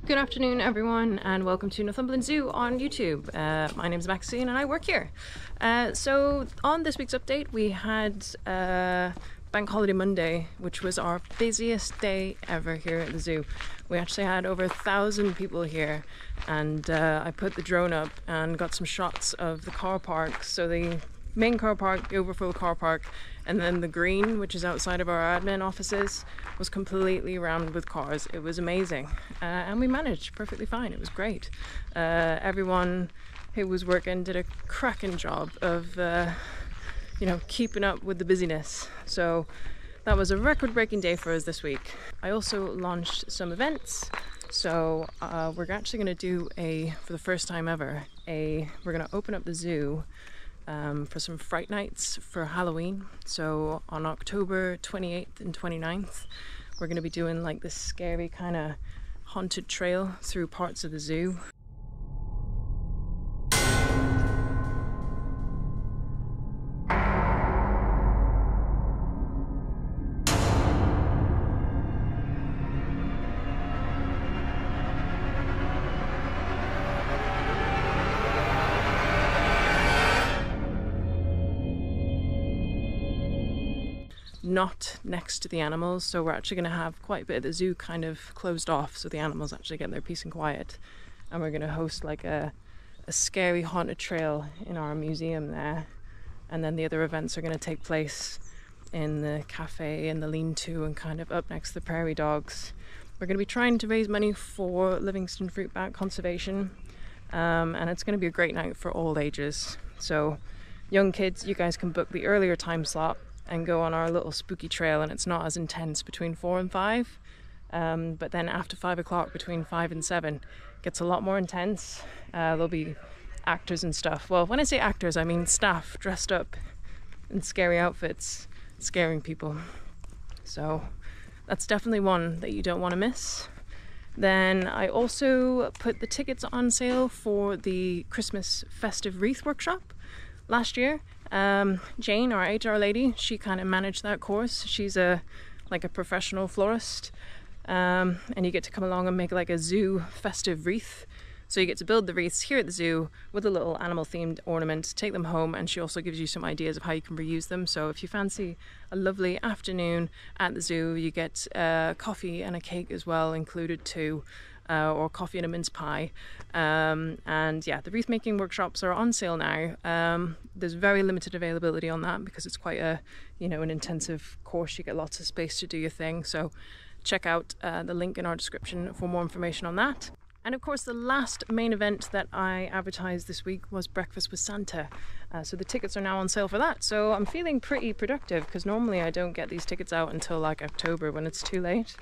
Good afternoon everyone and welcome to Northumberland Zoo on YouTube. My name is Maxine and I work here. So on this week's update we had Bank Holiday Monday, which was our busiest day ever here at the zoo. We actually had over 1,000 people here, and I put the drone up and got some shots of the car park. So the main car park, the overflow car park, and then the green, which is outside of our admin offices, was completely rammed with cars. It was amazing, and we managed perfectly fine. It was great. Everyone who was working did a cracking job of keeping up with the busyness. So that was a record-breaking day for us this week. I also launched some events. So we're actually going to do for the first time ever, we're going to open up the zoo for some fright nights for Halloween. So on October 28th and 29th, we're going to be doing like this scary kind of haunted trail through parts of the zoo. Not next to the animals, so we're actually going to have quite a bit of the zoo kind of closed off so the animals actually get their peace and quiet, and we're going to host like a scary haunted trail in our museum there, and then the other events are going to take place in the cafe and the lean-to and kind of up next to the prairie dogs. We're going to be trying to raise money for Livingston Fruit Bat Conservation, and it's going to be a great night for all ages. So young kids, you guys can book the earlier time slot and go on our little spooky trail, and it's not as intense between 4 and 5, but then after 5 o'clock, between 5 and 7, it gets a lot more intense. There'll be actors and stuff. Well, when I say actors, I mean staff dressed up in scary outfits scaring people. So that's definitely one that you don't want to miss. Then I also put the tickets on sale for the Christmas Festive Wreath workshop last year. Jane, our HR lady, she kind of managed that course. She's like a professional florist, and you get to come along and make like a zoo festive wreath. So you get to build the wreaths here at the zoo with a little animal themed ornament, take them home, and she also gives you some ideas of how you can reuse them. So if you fancy a lovely afternoon at the zoo, you get coffee and a cake as well included too. Or coffee and a mince pie. And yeah, the wreath making workshops are on sale now. There's very limited availability on that because it's quite an intensive course. You get lots of space to do your thing. So check out the link in our description for more information on that. And of course, the last main event that I advertised this week was Breakfast with Santa. So the tickets are now on sale for that. So I'm feeling pretty productive because normally I don't get these tickets out until like October when it's too late.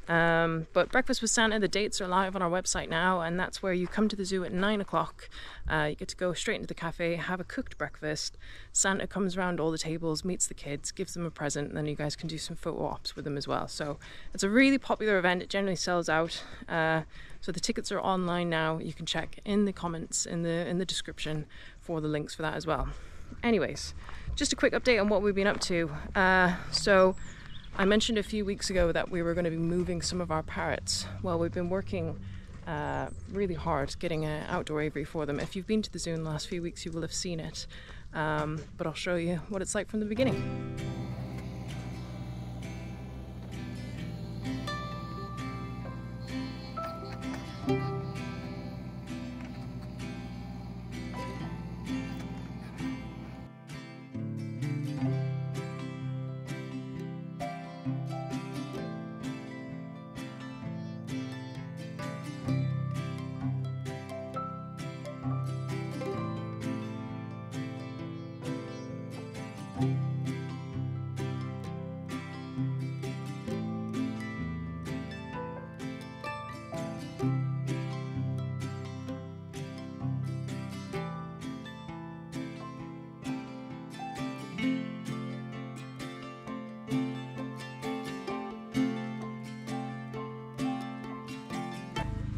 But Breakfast with Santa, the dates are live on our website now, and that's where you come to the zoo at 9 o'clock. You get to go straight into the cafe, have a cooked breakfast. Santa comes around all the tables, meets the kids, gives them a present, and then you guys can do some photo ops with them as well. So it's a really popular event. It generally sells out. So the tickets are online now. You can check in the comments in the description for the links for that as well. Anyways, just a quick update on what we've been up to. So I mentioned a few weeks ago that we were going to be moving some of our parrots. Well, we've been working really hard getting an outdoor aviary for them. If you've been to the zoo in the last few weeks, you will have seen it. But I'll show you what it's like from the beginning.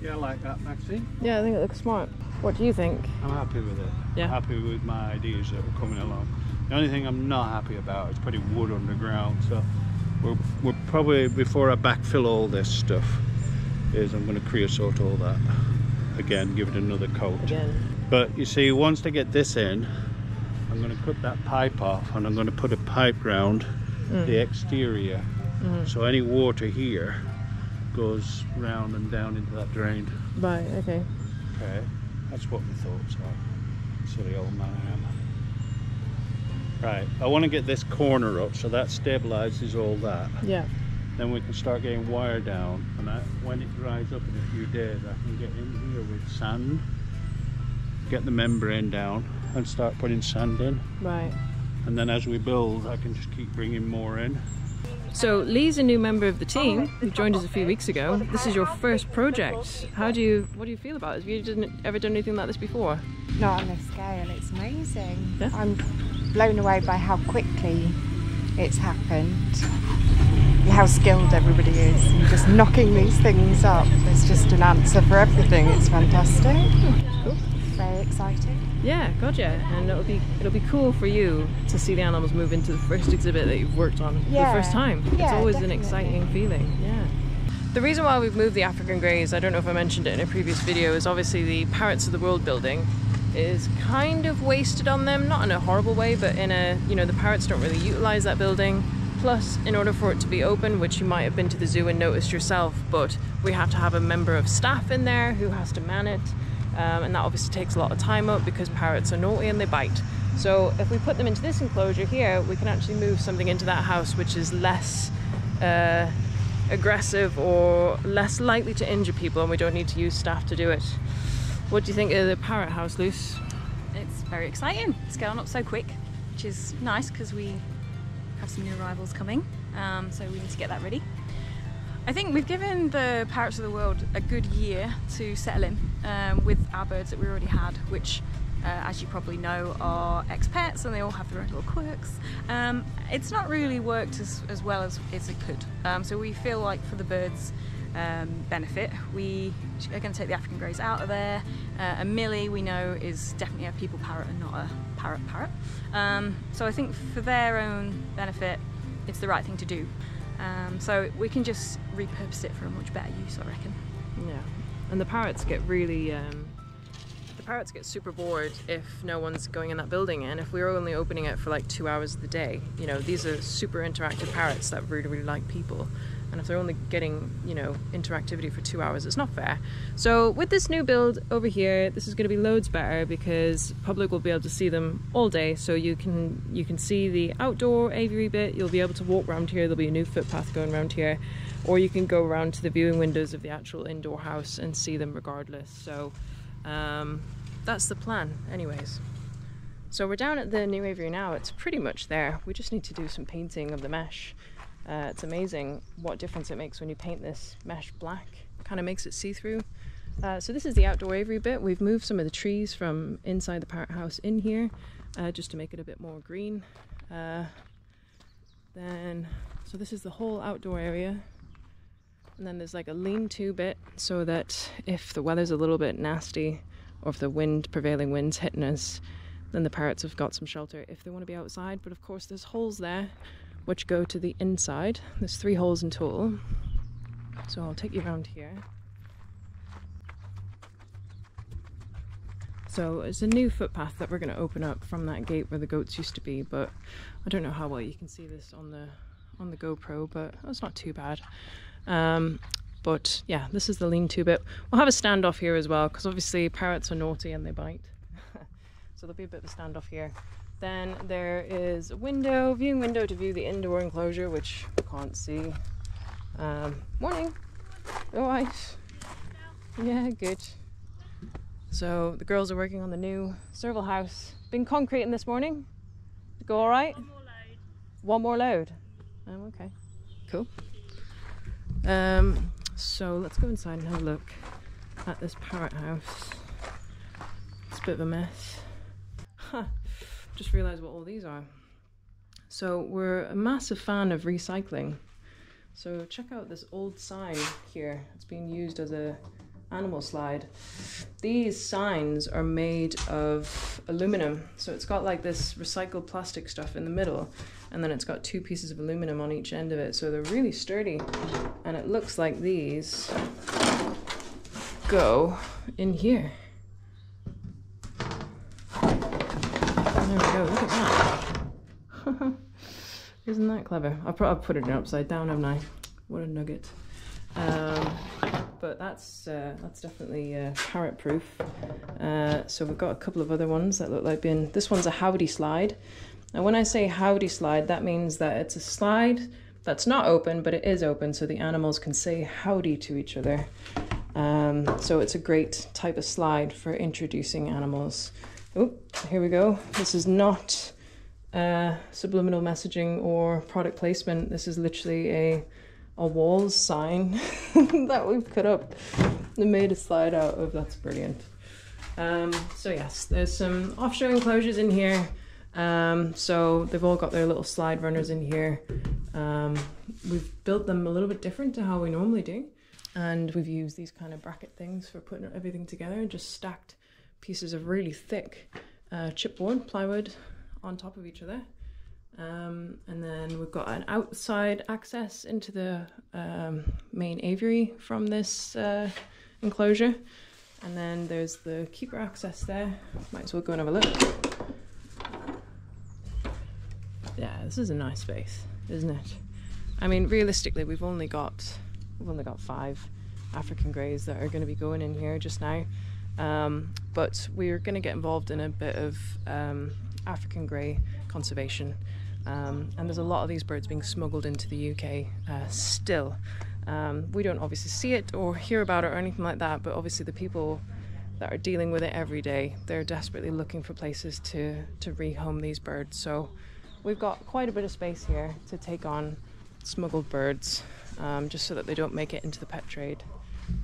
Yeah, I like that, Maxine. Yeah, I think it looks smart. What do you think? I'm happy with it. Yeah. I'm happy with my ideas that are coming along. The only thing I'm not happy about is putting wood underground. So we're probably, before I backfill all this stuff, is I'm going to creosote all that again, give it another coat. Again. But you see, once I get this in, I'm going to cut that pipe off and I'm going to put a pipe round the exterior. So any water here goes round and down into that drain. Right, okay. Okay, that's what my thoughts are. Silly old man I am. Right, I want to get this corner up so that stabilizes all that. Yeah. Then we can start getting wire down, and when it dries up in a few days I can get in here with sand, get the membrane down and start putting sand in. Right. And then as we build I can just keep bringing more in. So Lee's a new member of the team who joined us a few weeks ago. This is your first project. What do you feel about it? Have you ever done anything like this before? Not on this scale, it's amazing. Yeah. I'm blown away by how quickly it's happened, how skilled everybody is, and just knocking these things up. There's just an answer for everything. It's fantastic. Cool. Very exciting. Yeah, gotcha. And it'll be cool for you to see the animals move into the first exhibit that you've worked on for the first time. Yeah, it's always definitely. an exciting feeling. Yeah. The reason why we've moved the African greys, I don't know if I mentioned it in a previous video, is obviously the Parrots of the World building is kind of wasted on them, not in a horrible way, but in a, the parrots don't really utilize that building. Plus, in order for it to be open, which you might have been to the zoo and noticed yourself, but we have to have a member of staff in there who has to man it. And that obviously takes a lot of time up because parrots are naughty and they bite. So if we put them into this enclosure here, we can actually move something into that house which is less aggressive or less likely to injure people, and we don't need to use staff to do it. What do you think of the parrot house, Luce? It's very exciting. It's going up so quick, which is nice because we have some new arrivals coming, so we need to get that ready. I think we've given the Parrots of the World a good year to settle in with our birds that we already had, which as you probably know are ex-pets and they all have their own little quirks. It's not really worked as well as it could, so we feel like for the birds' benefit we are going to take the African greys out of there, and Millie we know is definitely a people parrot and not a parrot. So I think for their own benefit it's the right thing to do. So we can just repurpose it for a much better use, I reckon. Yeah, and the parrots get really, the parrots get super bored if no one's going in that building, and if we're only opening it for like 2 hours of the day, these are super interactive parrots that really, really like people. And if they're only getting, interactivity for 2 hours, it's not fair. So with this new build over here, this is going to be loads better because public will be able to see them all day. So you can see the outdoor aviary bit. You'll be able to walk around here. There'll be a new footpath going around here, or you can go around to the viewing windows of the actual indoor house and see them regardless. So that's the plan, anyways. So we're down at the new aviary now. It's pretty much there. We just need to do some painting of the mesh. It's amazing what difference it makes when you paint this mesh black. It kind of makes it see-through. So this is the outdoor aviary bit. We've moved some of the trees from inside the parrot house in here just to make it a bit more green. So this is the whole outdoor area. And then there's like a lean-to bit so that if the weather's a little bit nasty or if the prevailing wind's hitting us, then the parrots have got some shelter if they want to be outside. But of course there's holes there which go to the inside. There's 3 holes in total. So I'll take you around here. So it's a new footpath that we're going to open up from that gate where the goats used to be, but I don't know how well you can see this on the GoPro, but it's not too bad. But yeah, this is the lean-to bit. We'll have a standoff here as well, because obviously parrots are naughty and they bite. So there'll be a bit of a standoff here. Then there is a window, viewing window to view the indoor enclosure, which you can't see. Morning. All right. Yeah, good. So the girls are working on the new serval house. Been concreting this morning. Go all right? One more load. One more load? Oh, okay. Cool. So let's go inside and have a look at this parrot house. It's a bit of a mess. Huh. Just realised what all these are. So we're a massive fan of recycling. So check out this old sign here. It's being used as a animal slide. These signs are made of aluminum. So it's got like this recycled plastic stuff in the middle, and then it's got 2 pieces of aluminum on each end of it. So they're really sturdy. And it looks like these go in here. There we go, look at that. Isn't that clever? I've put it upside down, haven't I? What a nugget. But that's definitely parrot proof. So we've got a couple of other ones that look like this one's a howdy slide. Now when I say howdy slide, that means that it's a slide that's not open, but it is open so the animals can say howdy to each other. So it's a great type of slide for introducing animals. Oh, here we go. This is not subliminal messaging or product placement. This is literally a walls sign that we've cut up and made a slide out of. That's brilliant. So yes, there's some off-show enclosures in here. So they've all got their little slide runners in here. We've built them a little bit different to how we normally do. And we've used these kind of bracket things for putting everything together and just stacked pieces of really thick chipboard, plywood on top of each other. And then we've got an outside access into the main aviary from this enclosure. And then there's the keeper access there. Might as well go and have a look. Yeah, this is a nice space, isn't it? I mean, realistically, we've only got 5 African greys that are going to be going in here just now. But we're going to get involved in a bit of African grey conservation. And there's a lot of these birds being smuggled into the UK still. We don't obviously see it or hear about it or anything like that, but obviously the people that are dealing with it every day, they're desperately looking for places to rehome these birds. So we've got quite a bit of space here to take on smuggled birds, just so that they don't make it into the pet trade.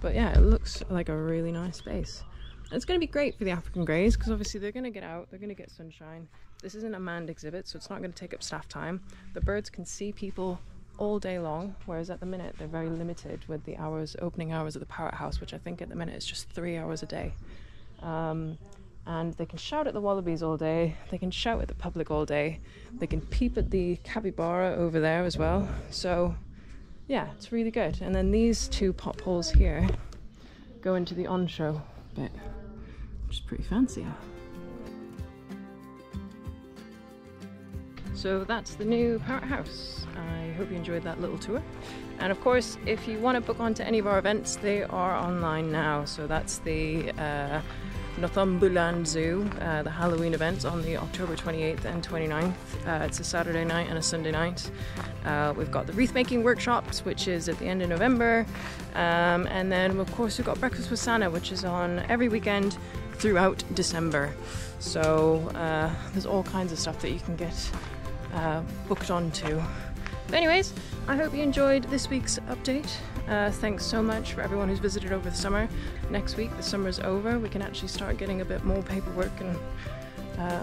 But yeah, it looks like a really nice space. It's going to be great for the African greys because obviously they're going to get out, they're going to get sunshine. This isn't a manned exhibit, so it's not going to take up staff time. The birds can see people all day long, whereas at the minute they're very limited with the opening hours of the Parrot House, which I think at the minute is just 3 hours a day. And they can shout at the wallabies all day, they can shout at the public all day, they can peep at the capybara over there as well. So yeah, it's really good. And then these 2 pop holes here go into the on-show bit, which is pretty fancy. So that's the new Parrot House. I hope you enjoyed that little tour. And of course, if you want to book onto any of our events, they are online now. So that's the NorthumBOOland Zoo, the Halloween event on the October 28th and 29th. It's a Saturday night and a Sunday night. We've got the wreath-making workshops, which is at the end of November. And then, of course, we've got Breakfast with Santa, which is on every weekend throughout December. So there's all kinds of stuff that you can get booked onto. But anyways, I hope you enjoyed this week's update. Thanks so much for everyone who's visited over the summer. Next week, the summer's over. We can actually start getting a bit more paperwork and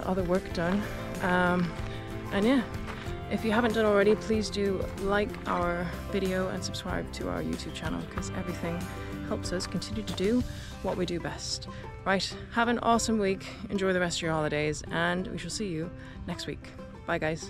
other work done. And yeah, if you haven't done already, please do like our video and subscribe to our YouTube channel because everything helps us continue to do what we do best. Right, have an awesome week, enjoy the rest of your holidays, and we shall see you next week. Bye guys.